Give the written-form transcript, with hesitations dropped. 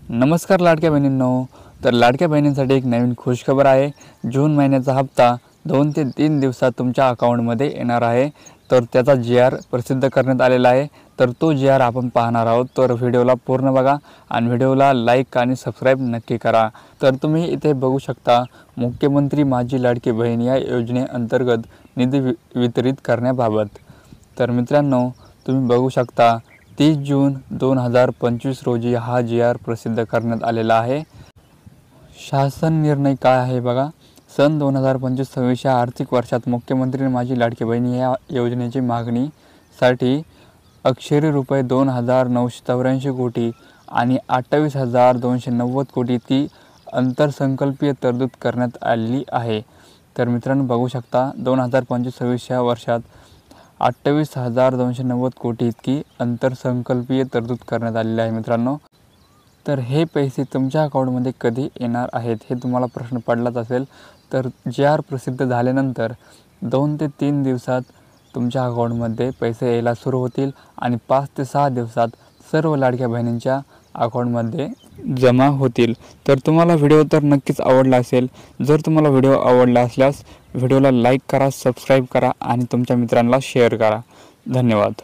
नमस्कार लाडक्या बहिणींनो, तर लाडक्या बहिणींसाठी एक नवीन खुशखबर आहे। जून महिन्याचा हप्ता 2 ते 3 दिवसात तुमच्या अकाउंटमध्ये येणार आहे। तर त्याचा GR प्रसिद्ध करण्यात आलेला आहे। तर तो GR आपण पाहणार आहोत। तर व्हिडिओला पूर्ण बघा आणि व्हिडिओला लाईक आणि सबस्क्राइब नक्की करा। तर तुम्ही इथे बघू शकता, मुख्यमंत्री माझी लाडकी बहीण या योजनेअंतर्गत निधी वितरित करण्याबाबत। तर मित्रांनो, तुम्ही बघू शकता 30 जून 2025 रोजी हा GR प्रसिद्ध करण्यात आलेला आहे। शासन निर्णय काय आहे बघा। सन 2025-26 या आर्थिक वर्षात मुख्यमंत्री माझी लाडकी बहीण या योजनेची मागणीसाठी अक्षरी रुपये 2,984 कोटी आणि 28,290 कोटी इतकी अंतरसंकल्पीय तरतूद करण्यात आलेली आहे। तर मित्रांनो बघू शकता 2025-26 या वर्षात 28,290 कोटी इतकी अंतरसंकल्पीय तरतूद करण्यात आलेली आहे मित्रांनो। तर हे पैसे तुमच्या अकाउंटमध्ये कधी येणार आहेत हे तुम्हाला प्रश्न पडलाच असेल। तर GR प्रसिद्ध झाल्यानंतर 2 ते 3 दिवसात तुमच्या अकाउंटमध्ये पैसे यायला सुरू होतील आणि 5 ते 6 दिवसात सर्व लाडक्या बहिणींच्या अकाउंटमध्ये जमा होतील। तर तुम्हाला व्हिडिओ तर नक्कीच आवडला असेल। जर तुम्हाला व्हिडिओ आवडला असल्यास व्हिडिओला लाईक करा, सबस्क्राइब करा आणि तुमच्या मित्रांना शेअर करा। धन्यवाद।